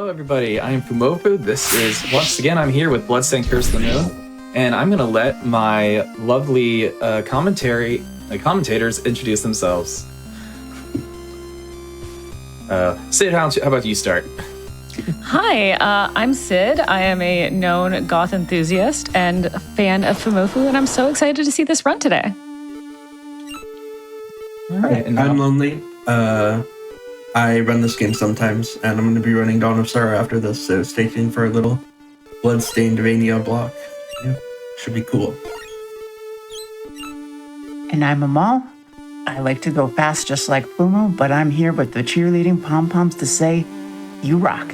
Hello everybody, I am Fumoffu. This is, once again, I'm here with Bloodstained Curse of the Moon, and I'm gonna let my lovely commentators introduce themselves. Sid, how about you start? Hi, I'm Sid. I am a known goth enthusiast and a fan of Fumoffu, and I'm so excited to see this run today. All right, I'm Lonely. I run this game sometimes, and I'm going to be running Dawn of Sorrow after this, so stay tuned for a little Bloodstained Vania block. Yeah, should be cool. And I'm Amal. I like to go fast just like Fumo, but I'm here with the cheerleading pom-poms to say, you rock.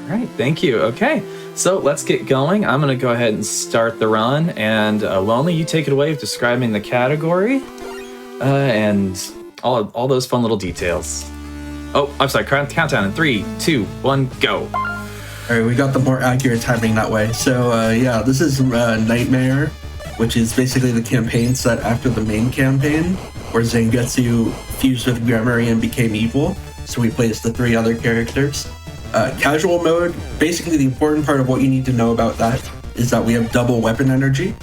All right, thank you. Okay, so let's get going. I'm going to go ahead and start the run, and Lonely, you take it away with describing the category and all those fun little details. Oh, I'm sorry, countdown in 3, 2, 1, go. All right, we got the more accurate timing that way. So yeah, this is Nightmare, which is basically the campaign set after the main campaign, where Zangetsu fused with Gremory and became evil. So we placed the 3 other characters. Casual mode, basically the important part of what you need to know about that is that we have double weapon energy.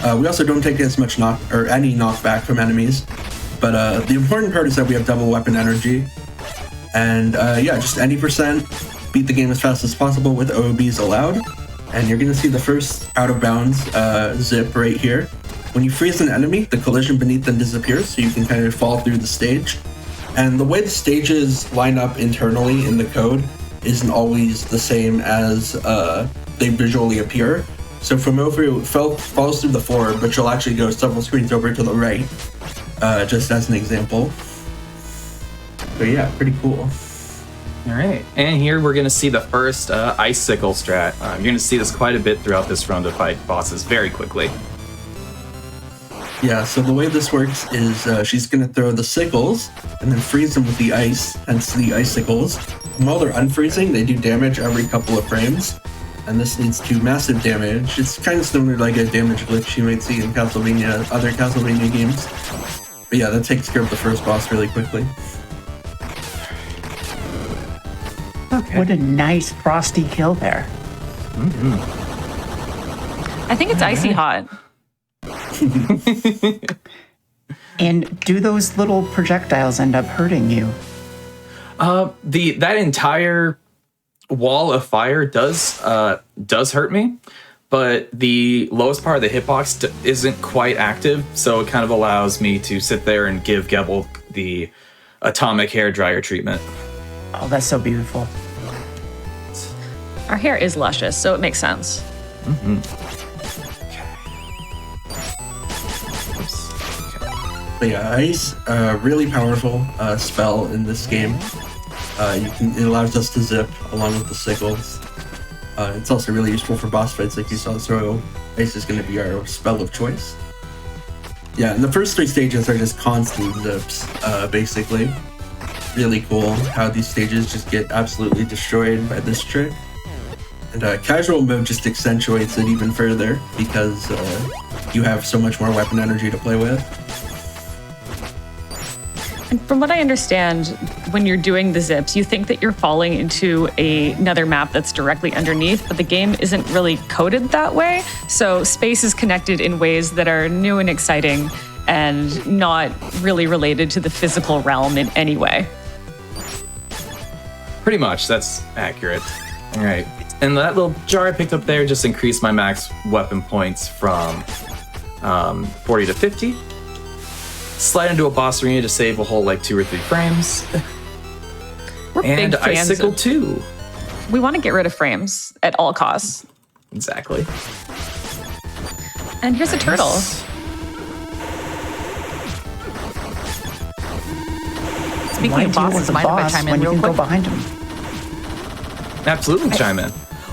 We also don't take as much any knockback from enemies, but the important part is that we have double weapon energy. And yeah, just any percent, beat the game as fast as possible with OOBs allowed. And you're gonna see the first out of bounds zip right here. When you freeze an enemy, the collision beneath them disappears, so you can kind of fall through the stage. And the way the stages line up internally in the code isn't always the same as they visually appear. So Fumoffu falls through the floor, but you'll actually go several screens over to the right, just as an example. So yeah, pretty cool. All right, and here we're going to see the first icicle strat. You're going to see this quite a bit throughout this run to fight bosses very quickly. Yeah, so the way this works is she's going to throw the sickles and then freeze them with the ice, hence the icicles. And while they're unfreezing, they do damage every couple of frames, and this leads to massive damage. It's kind of similar to like a damage glitch you might see in other Castlevania games. But yeah, that takes care of the first boss really quickly. Okay. What a nice frosty kill there. Mm-hmm. I think it's icy hot. And do those little projectiles end up hurting you? That entire wall of fire does hurt me, but the lowest part of the hitbox isn't quite active, so it kind of allows me to sit there and give Gebel the atomic hair dryer treatment. Oh, that's so beautiful. Our hair is luscious, so it makes sense. Mm-hmm. But yeah, ice, really powerful spell in this game. It allows us to zip along with the sickles. It's also really useful for boss fights like you saw, so ice is going to be our spell of choice. Yeah, and the first 3 stages are just constant zips, basically. Really cool how these stages just get absolutely destroyed by this trick. And casual mode just accentuates it even further because you have so much more weapon energy to play with. And from what I understand, when you're doing the zips, you think that you're falling into another map that's directly underneath, but the game isn't really coded that way. So space is connected in ways that are new and exciting and not really related to the physical realm in any way. Pretty much, that's accurate. All right, and that little jar I picked up there just increased my max weapon points from 40 to 50. Slide into a boss arena to save a whole 2 or 3 frames. We're and big fans icicle 2. We want to get rid of frames at all costs. Exactly. And here's a turtle. Speaking of bosses, mind if I chime in real quick? Go behind him. Absolutely, chime in.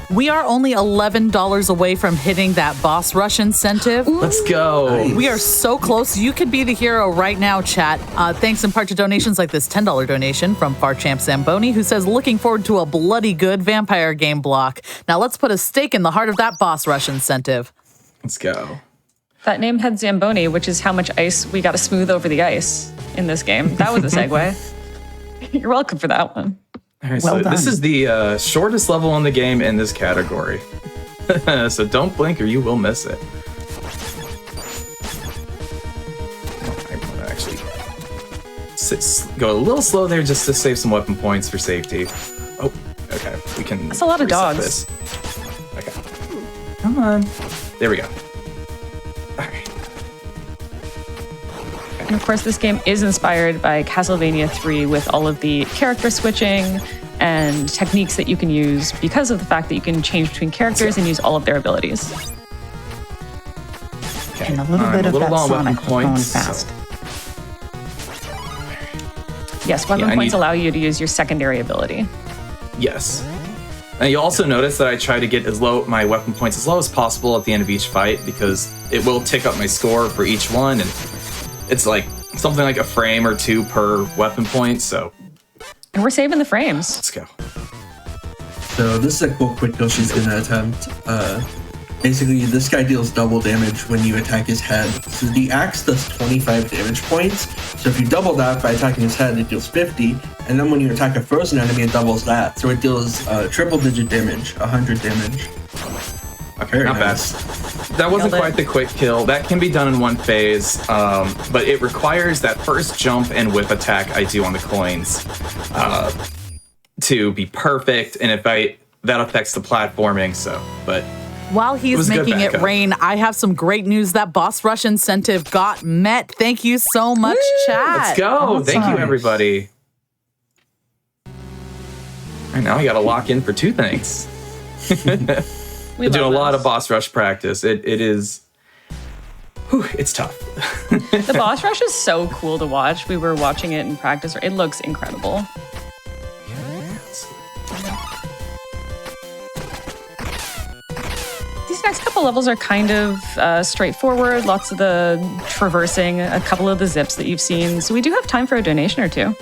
We are only $11 away from hitting that boss rush incentive. Ooh. Let's go. Nice. We are so close. You could be the hero right now, chat. Thanks in part to donations like this $10 donation from Farchamp Zamboni, who says, looking forward to a bloody good vampire game block. Now let's put a stake in the heart of that boss rush incentive. Let's go. That name had Zamboni, which is how much ice we got to smooth over the ice in this game. That was a segue. You're welcome for that one. All right, Well so this done. is the shortest level in the game in this category. So don't blink or you will miss it. I'm going to actually go a little slow there just to save some weapon points for safety. Oh, okay. We can. That's a lot of reset dogs. this. Okay. Come on. There we go. All right. And of course, this game is inspired by Castlevania 3 with all of the character switching and techniques that you can use because of the fact that you can change between characters and use all of their abilities. Okay. And a little bit I'm of a little that low on weapon Sonic going points. fast. Yes, weapon Yeah, I points need- allow you to use your secondary ability. Yes. And you also notice that I try to get my weapon points as low as possible at the end of each fight because it will tick up my score for each one, and it's like something like a frame or two per weapon point. So And we're saving the frames. let's go. So this is a cool quick kill she's gonna attempt. Basically, this guy deals double damage when you attack his head. So the axe does 25 damage points. So if you double that by attacking his head, it deals 50. And then when you attack a frozen enemy, it doubles that. So it deals triple digit damage, 100 damage. Okay, Very not nice. bad. That wasn't Nailed it. quite the quick kill. That can be done in one phase, but it requires that first jump and whip attack I do on the coins to be perfect. And that affects the platforming. So, but. While It he's was a good making it backup. rain, I have some great news. That boss rush incentive got met. Thank you so much, chat. Let's go. Awesome. Thank you, everybody. All right, now I got to lock in for two things. We I do a love lot this. of boss rush practice. It is, it's tough. The boss rush is so cool to watch. We were watching it in practice. It looks incredible. These next couple levels are kind of straightforward. Lots of the traversing, a couple of the zips that you've seen. So we do have time for a donation or two.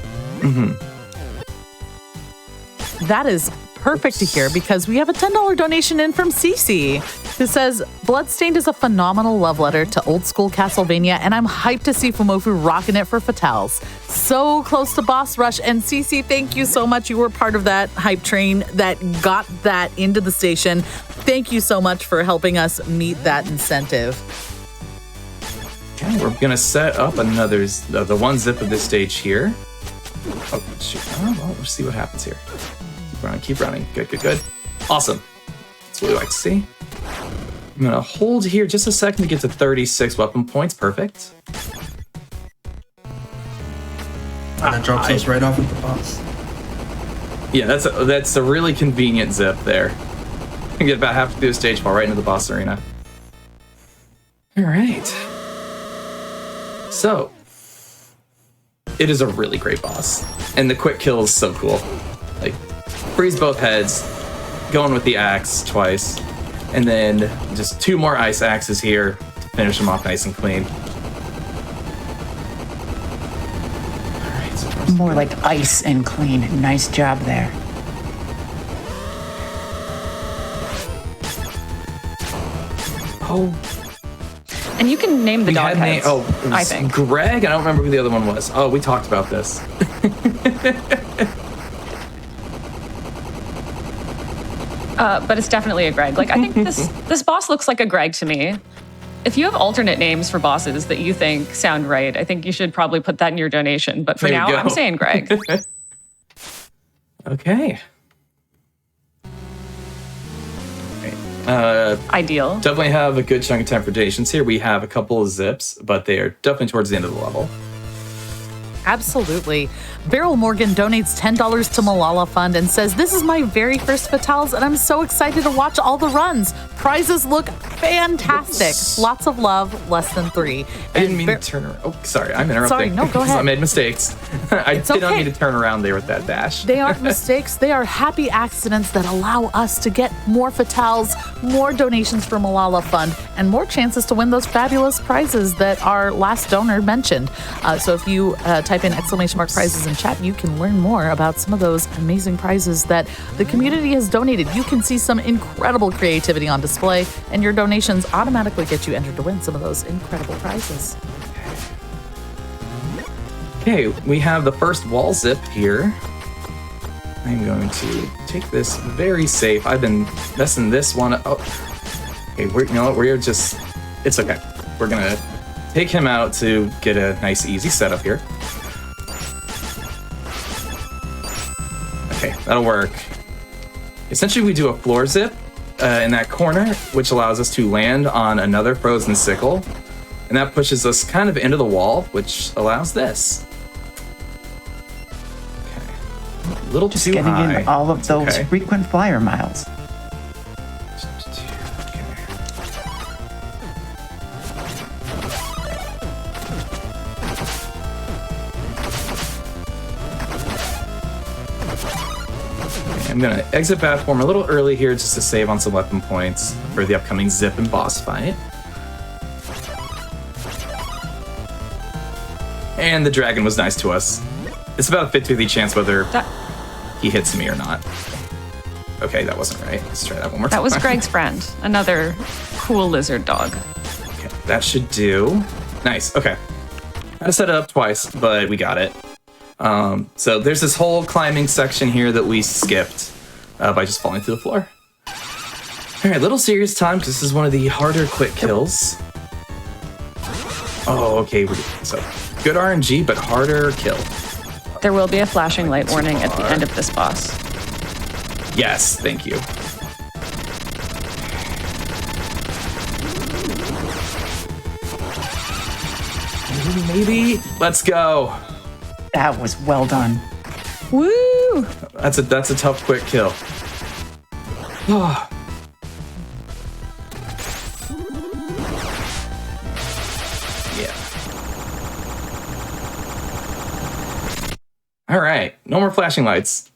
That is perfect to hear because we have a $10 donation in from Cece who says, Bloodstained is a phenomenal love letter to old school Castlevania, and I'm hyped to see Fumoffu rocking it for Fatales. So close to boss rush. And Cece, thank you so much. You were part of that hype train that got that into the station. Thank you so much for helping us meet that incentive. Okay, we're going to set up the one zip of this stage here. Oh, shoot. Oh, well, let's see what happens here. Keep running. Good. Awesome. That's what we like to see. I'm going to hold here just a second to get to 36 weapon points. Perfect. And it drops us right off at the boss. Yeah, that's a really convenient zip there. You get about halfway through the stage, fall right into the boss arena. All right. So, it is a really great boss. And the quick kill is so cool. Like, freeze both heads, going with the axe twice, and then just two more ice axes here to finish them off nice and clean. All right, so More like ice and clean. Nice job there. oh, And you can name the we dog had heads, it I was think. Greg. I don't remember who the other one was. Oh, we talked about this. But it's definitely a Greg. Like, I think this boss looks like a Greg to me. If you have alternate names for bosses that you think sound right, I think you should probably put that in your donation. But for There now, we go. I'm saying Greg. Okay. Ideal. Definitely have a good chunk of time for donations here. We have a couple of zips, but they are definitely towards the end of the level. Absolutely. Beryl Morgan donates $10 to Malala Fund and says, this is my very first Fatales, and I'm so excited to watch all the runs. Prizes look fantastic. Oops. Lots of love, less than 3. I didn't mean to turn around. Oh, sorry, I'm interrupting. Sorry, no, go I ahead. made mistakes. I did not okay. mean to turn around there with that dash. They aren't mistakes. They are happy accidents that allow us to get more Fatales, more donations for Malala Fund, and more chances to win those fabulous prizes that our last donor mentioned. So if you type in !prizes in chat, you can learn more about some of those amazing prizes that the community has donated. You can see some incredible creativity on display, and your donations automatically get you entered to win some of those incredible prizes. Okay, we have the first wall zip here. I'm going to take this very safe. I've been messing this one up. Oh. Okay, you know what? We're just... It's okay. We're going to take him out to get a nice, easy setup here. Okay, that'll work. Essentially, we do a floor zip in that corner, which allows us to land on another frozen sickle. And that pushes us kind of into the wall, which allows this. A little Just too getting high. in all of those Okay. frequent flyer miles. I'm gonna exit platform a little early here just to save on some weapon points for the upcoming zip and boss fight. And the dragon was nice to us. It's about a 50-50 chance whether he hits me or not. Okay, that wasn't right. Let's try that one more time. That was Greg's friend, another cool lizard dog. Okay, that should do. Nice, okay. Had to set it up twice, but we got it. So there's this whole climbing section here that we skipped by just falling to the floor. All right, little serious time because this is one of the harder quick kills. Oh, okay. So good RNG, but harder kill. There will be a flashing light warning at the end of this boss. Yes, thank you. Maybe. Let's go. That was well done. Woo! That's a tough quick kill. Oh. Yeah. All right. No more flashing lights.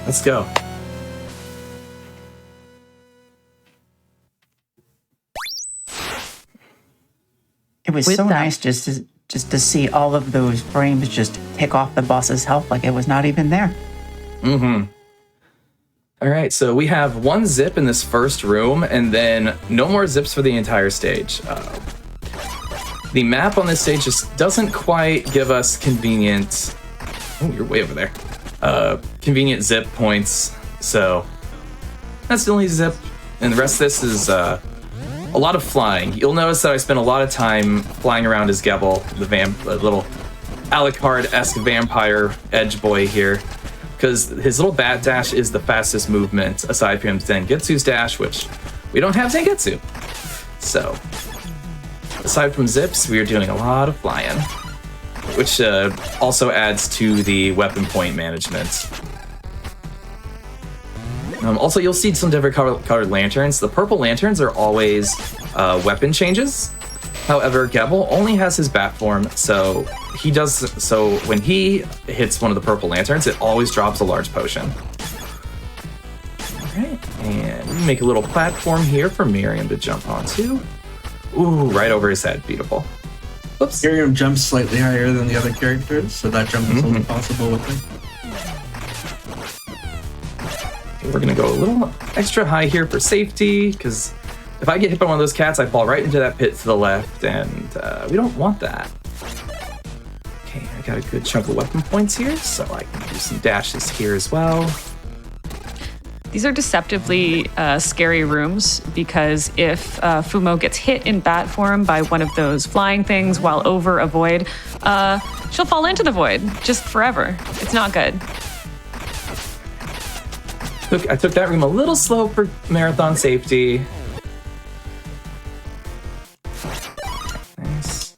Let's go. It was With so that- nice just to see all of those frames just tick off the boss's health like it was not even there. Mm-hmm. All right, so we have one zip in this first room, and then no more zips for the entire stage. The map on this stage just doesn't quite give us convenient... Oh, you're way over there. Convenient zip points, so that's the only zip. And the rest of this is a lot of flying. You'll notice that I spent a lot of time flying around as Gebel, the little Alucard-esque vampire edge boy here, because his little bat dash is the fastest movement aside from Zangetsu's dash, which we don't have Zangetsu. So, aside from zips, we are doing a lot of flying, which also adds to the weapon point management. Also, you'll see some different colored lanterns. The purple lanterns are always weapon changes. However, Gebel only has his bat form, so when he hits one of the purple lanterns, it always drops a large potion. All right, and we make a little platform here for Miriam to jump onto. Ooh, right over his head. Beautiful. Whoops. Miriam jumps slightly higher than the other characters, so that jump is only possible with her. We're gonna go a little extra high here for safety, because if I get hit by one of those cats, I fall right into that pit to the left, and we don't want that. Okay, I got a good chunk of weapon points here, so I can do some dashes here as well. These are deceptively scary rooms because if Fumo gets hit in bat form by one of those flying things while over a void, she'll fall into the void just forever. It's not good. I took that room a little slow for marathon safety. Nice.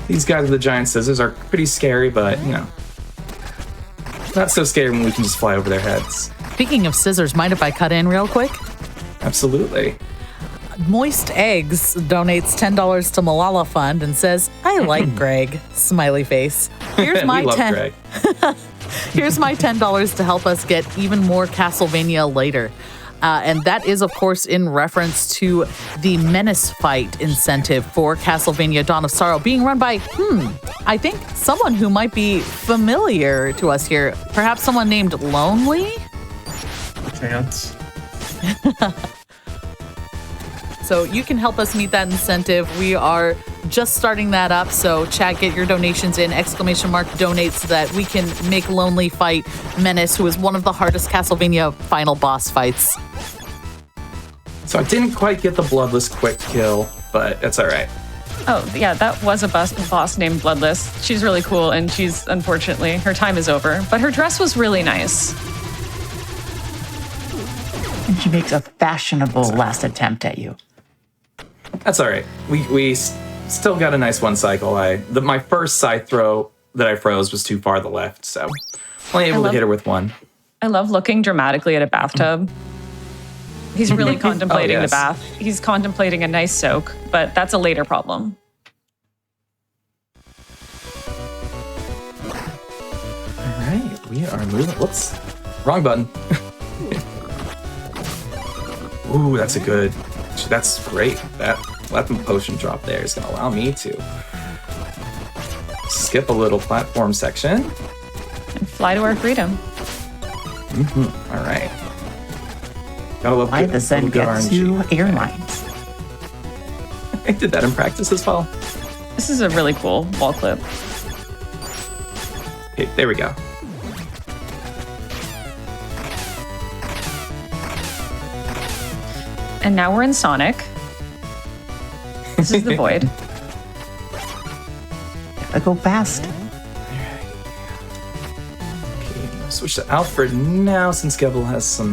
These guys with the giant scissors are pretty scary, but, you know, not so scary when we can just fly over their heads. Speaking of scissors, mind if I cut in real quick? Absolutely. Moist Eggs donates $10 to Malala Fund and says, I like Greg. Smiley face. Here's my We love Greg. Here's my $10 to help us get even more Castlevania later. And that is, of course, in reference to the Menace Fight incentive for Castlevania Dawn of Sorrow being run by, I think someone who might be familiar to us here. Perhaps someone named Lonely? Chance. So you can help us meet that incentive. We are just starting that up. So chat, get your donations in, ! donate so that we can make Lonely fight Menace, who is one of the hardest Castlevania final boss fights. So I didn't quite get the Bloodless quick kill, but that's all right. Oh, yeah, that was a boss named Bloodless. She's really cool, and she's, unfortunately, her time is over. But her dress was really nice. And she makes a fashionable last attempt at you. That's all right. We still got a nice one cycle. My first side throw that I froze was too far to the left, so only able to hit her with one. I love looking dramatically at a bathtub. He's really contemplating the bath. He's contemplating a nice soak, but that's a later problem. All right, we are moving. Whoops, wrong button. Ooh, that's great. That weapon potion drop there is going to allow me to skip a little platform section. And fly to our freedom. All right. Gotta love Why the Zangetsu RNG. Airlines? I did that in practice as well. This is a really cool wall clip. Okay, there we go. And now we're in Sonic. This is the void. Gotta go fast. Okay, switch to Alfred now since Gebel has a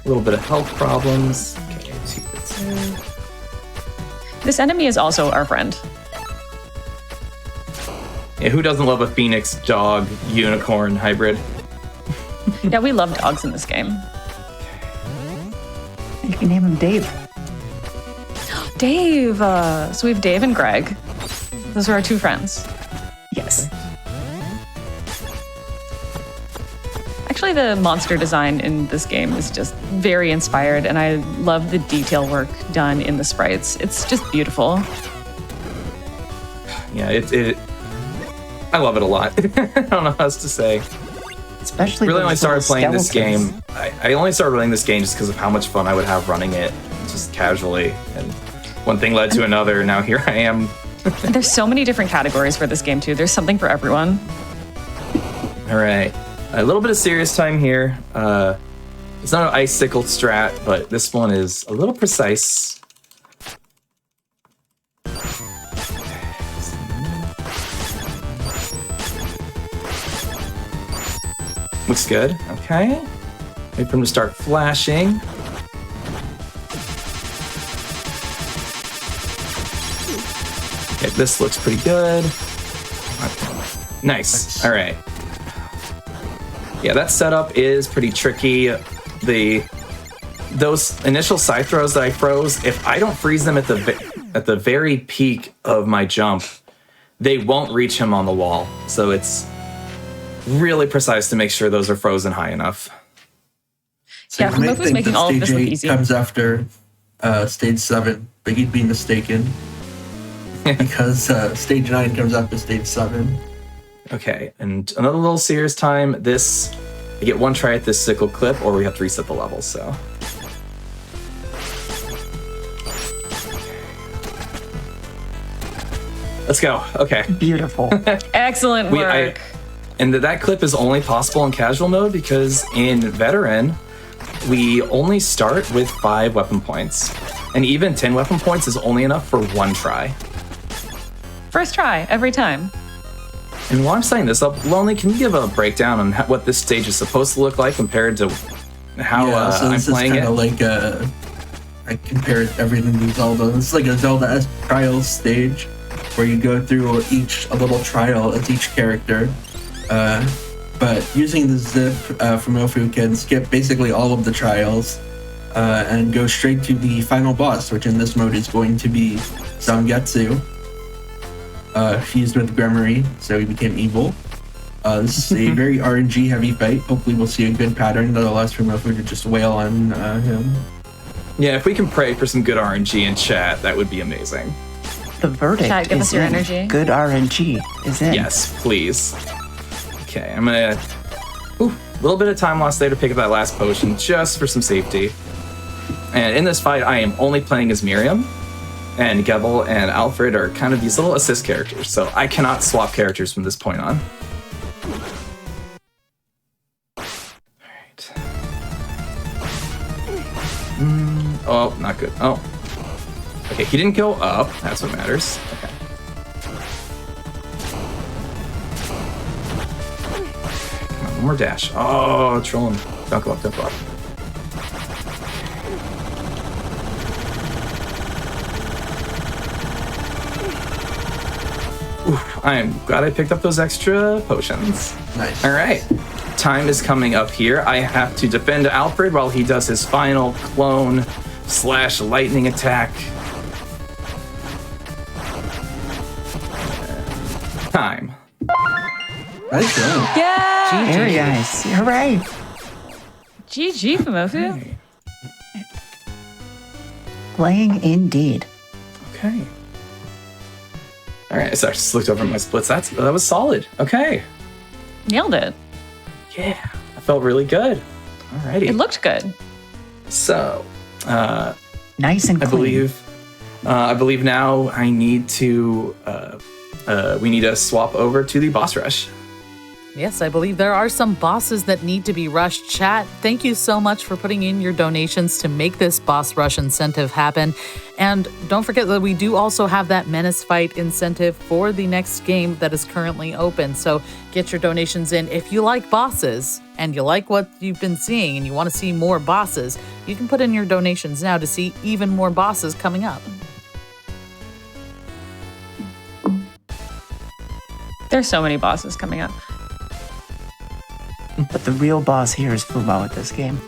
little bit of health problems. Okay, 2. This enemy is also our friend. Yeah, who doesn't love a Phoenix dog unicorn hybrid? Yeah, we love dogs in this game. You can name him Dave. Dave! So we have Dave and Greg. Those are our two friends. Yes. Actually, the monster design in this game is just very inspired, and I love the detail work done in the sprites. It's just beautiful. Yeah, I love it a lot. I don't know how else to say. Especially Really only those started little playing this skeletons. game. I only started playing this game just because of how much fun I would have running it, just casually. And one thing led to another, and now here I am. And there's so many different categories for this game, too. There's something for everyone. All right, a little bit of serious time here. It's not an icicle strat, but this one is a little precise. Looks good. Okay. Wait for him to start flashing. Okay, this looks pretty good. Nice. All right. Yeah, that setup is pretty tricky. Those initial side throws that I froze, if I don't freeze them at the very peak of my jump, they won't reach him on the wall. So it's really precise to make sure those are frozen high enough. So Yeah, you may Fumoffu's think making that all of stage this look 8 easy. comes after stage 7, but you'd be mistaken. Because stage 9 comes after stage 7. Okay, and another little serious time. I get one try at this sickle clip, or we have to reset the level, so. Let's go. Okay. Beautiful. Excellent work. And that clip is only possible in casual mode because in veteran, we only start with 5 weapon points. And even 10 weapon points is only enough for one try. First try, every time. And while I'm setting this up, Lonely, can you give a breakdown on what this stage is supposed to look like compared to how So I'm this playing is it? kind of like I compared everything to Zelda. This is like a Zelda trials stage where you go through a little trial as each character. But using the zip, Fumoffu can skip basically all of the trials and go straight to the final boss, which in this mode is going to be Zangetsu, fused with Gremory, so he became evil. This is a very RNG heavy fight. Hopefully we'll see a good pattern that allows Fumoffu to just wail on him. Yeah, if we can pray for some good RNG in chat, that would be amazing. The verdict Chat, give is us your in. energy. Good RNG is in. Yes, please. Okay, I'm gonna... Ooh, a little bit of time lost there to pick up that last potion, just for some safety. And in this fight, I am only playing as Miriam. and Gebel and Alfred are kind of these little assist characters, so I cannot swap characters from this point on. Alright. Oh, not good. Oh. Okay, he didn't go up. That's what matters. Okay. Come on, one more dash. Oh, troll him. Don't go up, don't go up. Oof, I am glad I picked up those extra potions. Nice. All right. Time is coming up here. I have to defend Alfred while he does his final clone / lightning attack. Time. Nice job. Yeah. Very nice. You're right. GG, Fumoffu. Playing indeed. Okay. All right, so I just looked over my splits. That was solid. Okay. Nailed it. Yeah, I felt really good. Alrighty. It looked good. So, Nice and clean. I believe now I need to. We need to swap over to the boss rush. Yes, I believe there are some bosses that need to be rushed. Chat, thank you so much for putting in your donations to make this boss rush incentive happen. And don't forget that we do also have that menace fight incentive for the next game that is currently open. So get your donations in. If you like bosses and you like what you've been seeing and you want to see more bosses, you can put in your donations now to see even more bosses coming up. There's so many bosses coming up. But the real boss here is Fumo at this game.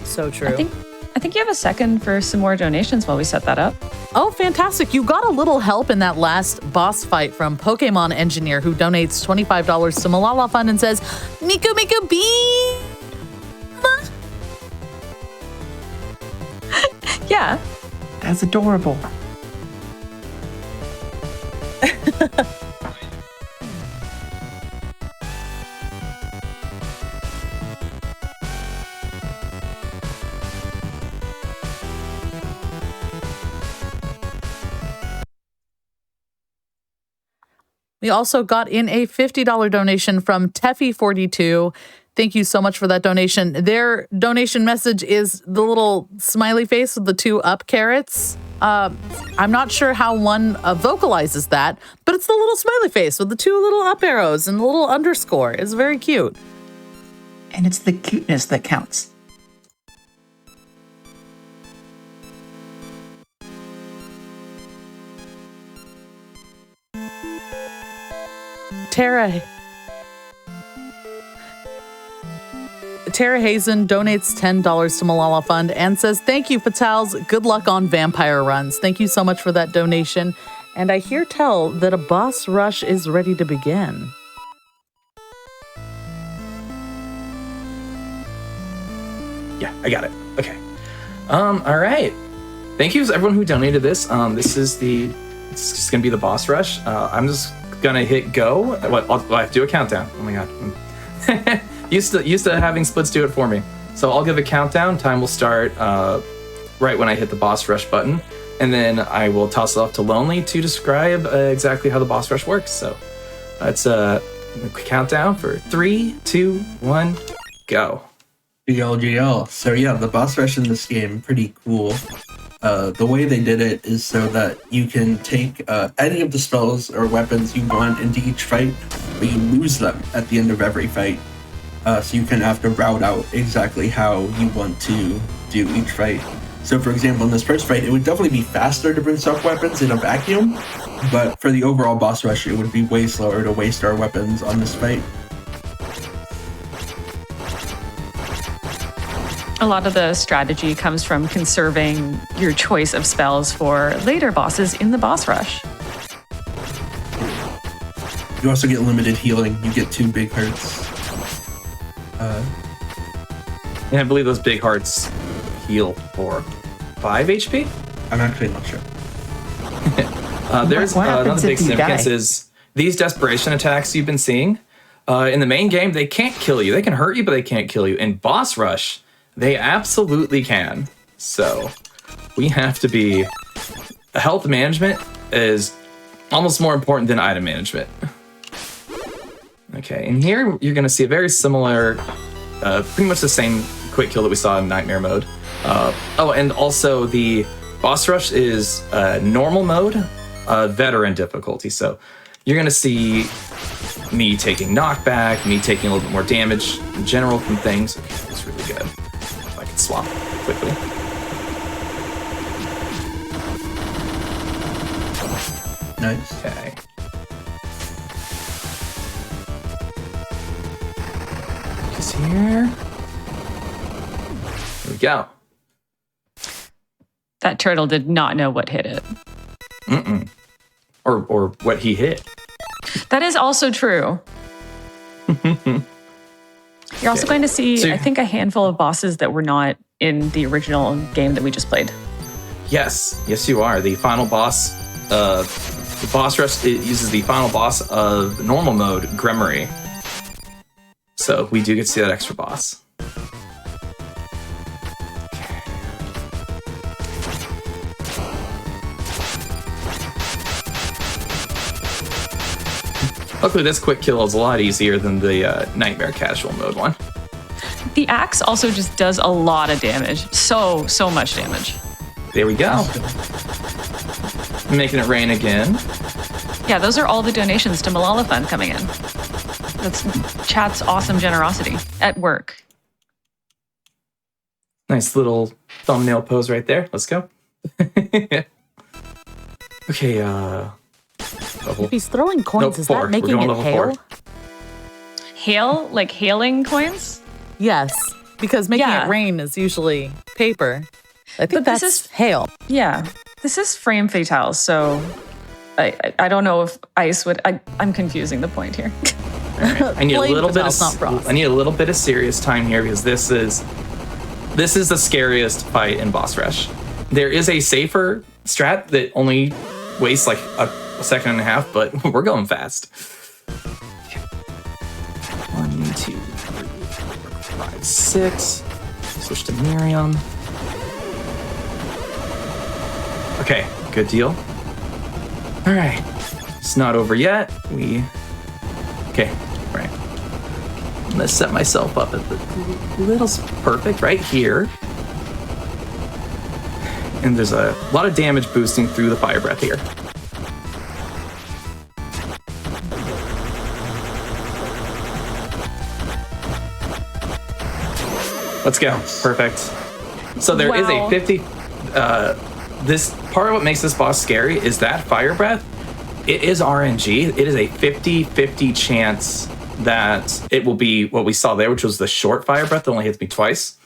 So true. I think you have a second for some more donations while we set that up. Oh, fantastic. You got a little help in that last boss fight from Pokemon Engineer, who donates $25 to Malala Fund and says, Mika Mika Bee! Yeah. That's adorable. We also got in a $50 donation from Teffy42. Thank you so much for that donation. Their donation message is the little smiley face with the 2 up carrots. I'm not sure how one vocalizes that, but it's the little smiley face with the 2 little up arrows and the little underscore. It's very cute. And it's the cuteness that counts. Tara Hazen donates $10 to Malala Fund and says, thank you, Fatals. Good luck on vampire runs. Thank you so much for that donation. And I hear tell that a boss rush is ready to begin. Yeah, I got it. Okay. All right. Thank you to everyone who donated this. It's just gonna be the boss rush. I'm just gonna hit go. I have to do a countdown. Oh my god. used to having splits do it for me. So I'll give a countdown. Time will start right when I hit the boss rush button, and then I will toss it off to Lonely to describe exactly how the boss rush works. So that's a countdown for 3, 2, 1, go. GLGL. So yeah, the boss rush in this game, pretty cool. The way they did it is so that you can take any of the spells or weapons you want into each fight, but you lose them at the end of every fight. So you can have to route out exactly how you want to do each fight. So for example, in this first fight, it would definitely be faster to bring soft weapons in a vacuum, but for the overall boss rush, it would be way slower to waste our weapons on this fight. A lot of the strategy comes from conserving your choice of spells for later bosses in the boss rush. You also get limited healing. You get 2 big hearts. And I believe those big hearts heal for 5 HP. I'm actually not sure. There's What another happens big if you significance die? is these desperation attacks you've been seeing. In the main game, they can't kill you. They can hurt you, but they can't kill you. In boss rush, they absolutely can. So we have to be health management is almost more important than item management. Okay, and here you're going to see a very similar, pretty much the same quick kill that we saw in Nightmare mode. Oh, and also the boss rush is normal mode, veteran difficulty. So you're going to see me taking knockback, me taking a little bit more damage in general from things. Okay, that's really good. If I can swap quickly. Nice. Okay. Focus here. Here we go. That turtle did not know what hit it. Mm-mm. Or what he hit. That is also true. You're also going to see, I think, a handful of bosses that were not in the original game that we just played. Yes, you are. The final boss, the boss rush, it uses the final boss of normal mode, Gremory. So we do get to see that extra boss. Luckily, this quick kill is a lot easier than the Nightmare casual mode one. The axe also just does a lot of damage. So much damage. There we go. Making it rain again. Yeah, those are all the donations to Malala Fund coming in. That's chat's awesome generosity at work. Nice little thumbnail pose right there. Let's go. Okay, If he's throwing coins, is that making it hail? 4. Hail? Like hailing coins? Yes, because making it rain is usually paper. I think that's hail. Yeah. This is frame fatale, so I don't know if ice would... I'm confusing the point here. I need a little bit of serious time here because this is the scariest fight in boss rush. There is a safer strat that only wastes like a second and a half, but we're going fast. 1, 2, 3, 4, 5, 6. Switch to Miriam. Okay, good deal. All right, it's not over yet. Okay, right. I'm gonna set myself up at the little perfect right here. And there's a lot of damage boosting through the fire breath here. Let's go. Perfect. So there is a 50... this part of what makes this boss scary is that fire breath. It is RNG. It is a 50-50 chance that it will be what we saw there, which was the short fire breath that only hits me twice.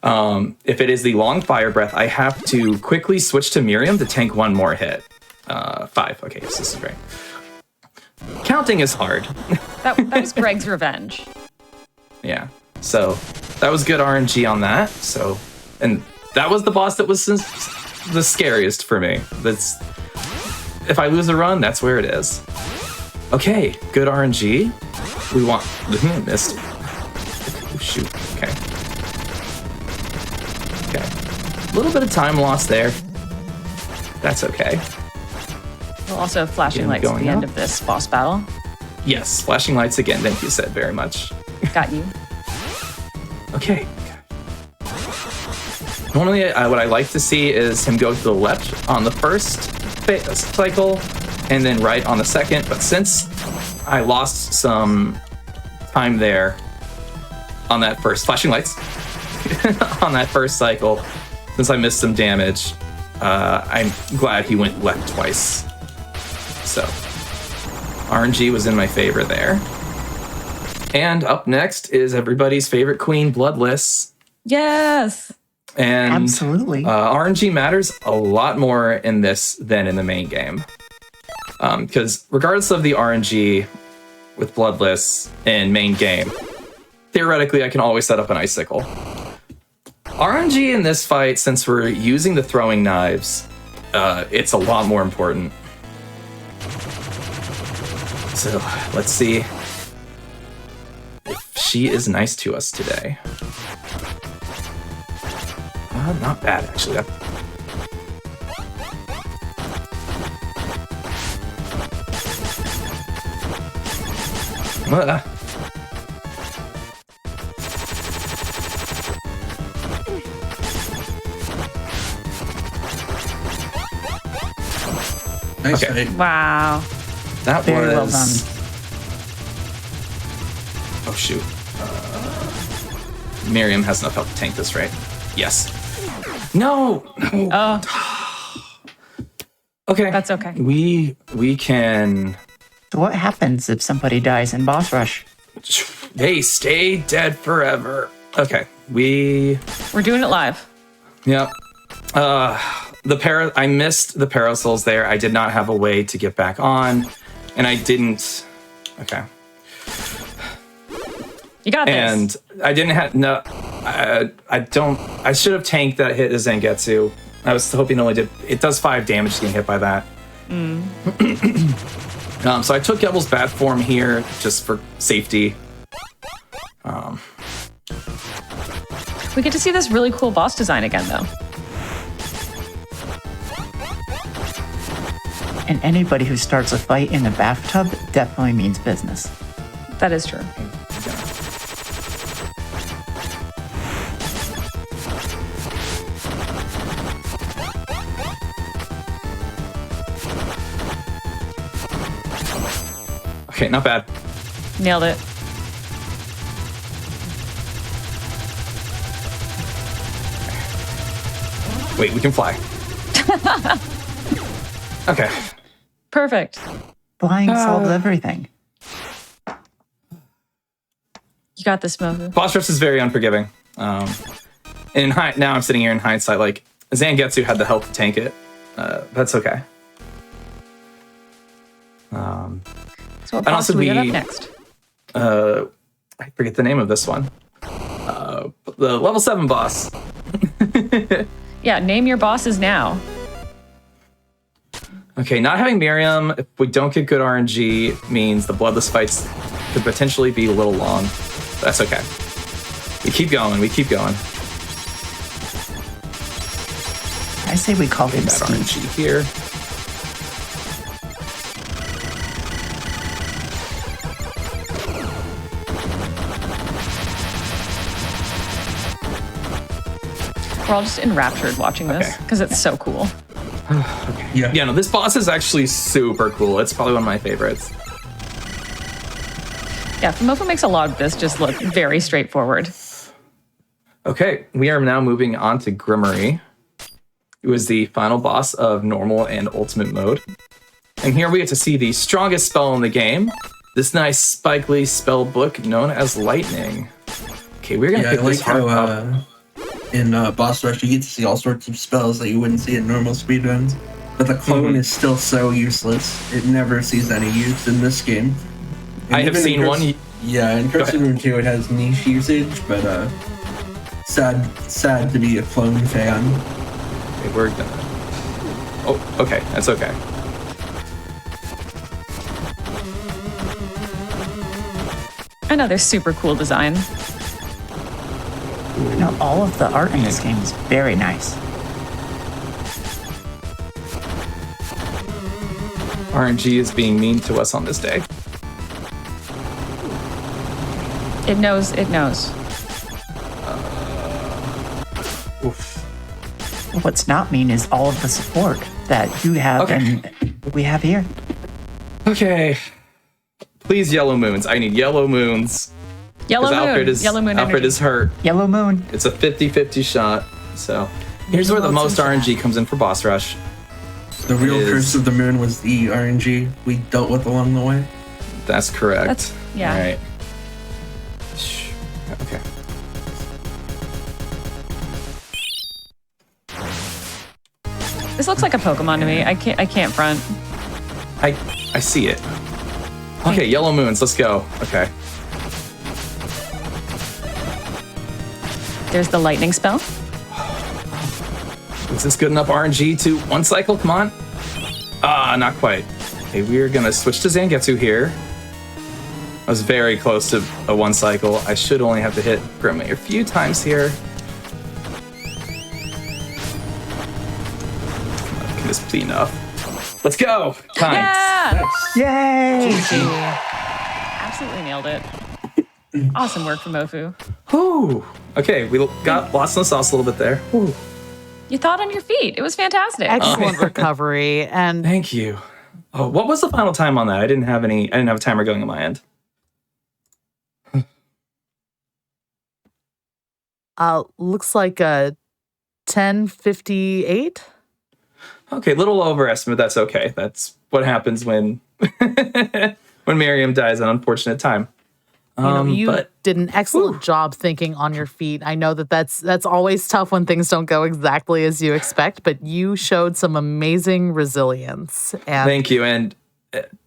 If it is the long fire breath, I have to quickly switch to Miriam to tank one more hit. 5. Okay, yes, this is great. Counting is hard. That was Greg's revenge. Yeah. So that was good RNG on that. So, and that was the boss that was the scariest for me. If I lose a run, that's where it is. Okay, good RNG. We want missed. Oh, shoot. Okay. A little bit of time lost there. That's okay. We'll also have flashing lights at the end of this boss battle. Yes, flashing lights again. Thank you, Sid, very much. Got you. Okay. Normally, what I like to see is him go to the left on the first cycle and then right on the second. But since I lost some time there on that first flashing lights on that first cycle, since I missed some damage, I'm glad he went left twice. So RNG was in my favor there. And up next is everybody's favorite queen, Bloodless. Yes. And absolutely. RNG matters a lot more in this than in the main game. Because regardless of the RNG with Bloodless in main game, theoretically I can always set up an icicle. RNG in this fight, since we're using the throwing knives, it's a lot more important. So let's see if she is nice to us today. Not bad, actually. Nice Okay. fight. Wow. That Very well was. done. Oh shoot. Miriam has enough health to tank this, right? Yes. No. Oh, Okay. that's okay. We can. So what happens if somebody dies in boss rush? They stay dead forever. Okay. We're doing it live. Yep. I missed the parasols there. I did not have a way to get back on, and I didn't. Okay. You got this. And I didn't have no. I don't. I should have tanked that hit as Zangetsu. I was hoping it only did. It does 5 damage getting hit by that. So I took Yebel's bad form here just for safety. We get to see this really cool boss design again, though. And anybody who starts a fight in a bathtub definitely means business. That is true. Okay, not bad. Nailed it. Wait, we can fly. Okay. Perfect. Flying solves everything. You got this, Mofu. Boss rush is very unforgiving. Now I'm sitting here in hindsight, like Zangetsu had the health to tank it. That's okay. So what And boss also do we get up we- next? I forget the name of this one. The level 7 boss. Yeah, name your bosses now. Okay, not having Miriam, if we don't get good RNG, means the bloodless fights could potentially be a little long. But that's okay. We keep going, we keep going. I say we call him Bad Steve. RNG here. We're all just enraptured watching this Okay. because it's so cool. Yeah. Yeah, no, this boss is actually super cool. It's probably one of my favorites. Yeah, Fumoffu makes a lot of this just look very straightforward. Okay, we are now moving on to Grimmery. It was the final boss of normal and ultimate mode. And here we get to see the strongest spell in the game. This nice spikely spell book known as Lightning. Okay, we're gonna Yeah, I pick this like hard up. how in boss rush you get to see all sorts of spells that you wouldn't see in normal speedruns. But the clone is still so useless. It never sees any use in this game. And I have even in seen one. Yeah, in Crimson Rune 2 it has niche usage, but sad to be a clone fan. Okay, we're gonna. Oh, okay, that's okay. Another super cool design. You know, all of the art in this game is very nice. RNG is being mean to us on this day. It knows, it knows. Oof. What's not mean is all of the support that you have Okay. and we have here. Okay. Please, yellow moons. I need yellow moons. Yellow Because moon. Alfred is Yellow moon Alfred energy. is hurt. Yellow Moon. It's a 50-50 shot. So here's where the most RNG comes in for boss rush. The real Is- curse of the moon was the RNG we dealt with along the way. That's correct. That's- yeah. All right. Shh. Okay. This looks like a Pokemon to me. I can't front. I see it. Okay, yellow moons. Let's go. Okay. There's the lightning spell. Is this good enough RNG to one cycle? Come on. Ah, not quite. Okay, we're gonna switch to Zangetsu here. I was very close to a one cycle. I should only have to hit Grimmy a few times here. Can this be enough? Let's go! Time. Yeah! Yay! absolutely nailed it. Awesome work, Fumoffu. Whew. Okay, we got lost in the sauce a little bit there. Whew. You thought on your feet. It was fantastic. Excellent recovery. And Thank you. Oh, what was the final time on that? I didn't have a timer going on my end. looks like 10:58. Okay, a little overestimate. That's okay. That's what happens when when Miriam dies an unfortunate time. You did an excellent job thinking on your feet. I know that's always tough when things don't go exactly as you expect, but you showed some amazing resilience. And Thank you. And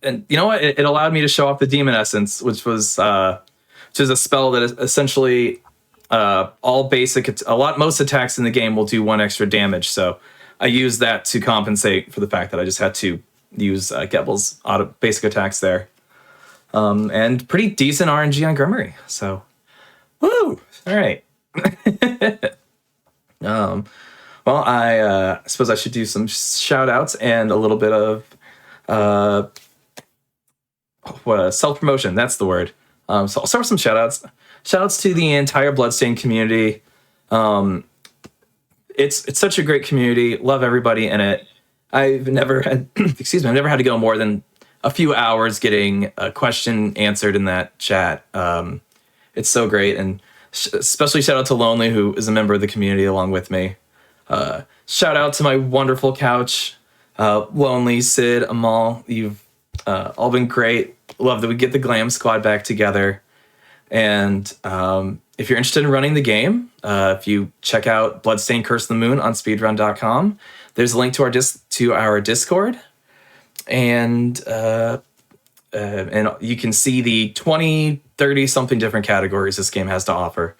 you know what? It allowed me to show off the Demon Essence, which is a spell that is essentially most attacks in the game will do 1 extra damage. So I used that to compensate for the fact that I just had to use Gebel's basic attacks there. And pretty decent RNG on Grummery. So, woo! All right. Well, I suppose I should do some shout outs and a little bit of self-promotion. That's the word. So I'll start with some shout outs. Shout outs to the entire Bloodstained community. It's such a great community. Love everybody in it. I've never had to go more than a few hours getting a question answered in that chat. It's so great. And especially shout out to Lonely, who is a member of the community along with me. Shout out to my wonderful couch, Lonely, Sid, Amal. You've all been great. Love that we get the Glam Squad back together. And if you're interested in running the game, if you check out Bloodstained Curse of the Moon on speedrun.com, there's a link to our Discord. And you can see the 20, 30 something different categories this game has to offer.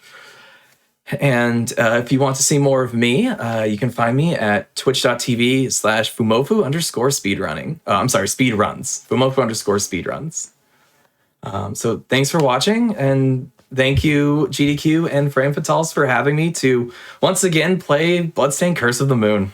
And if you want to see more of me, you can find me at twitch.tv/Fumoffu_speedrunning. Speedruns. Fumoffu_speedruns. So thanks for watching, and thank you, GDQ and Frame Fatals, for having me to once again play Bloodstained Curse of the Moon.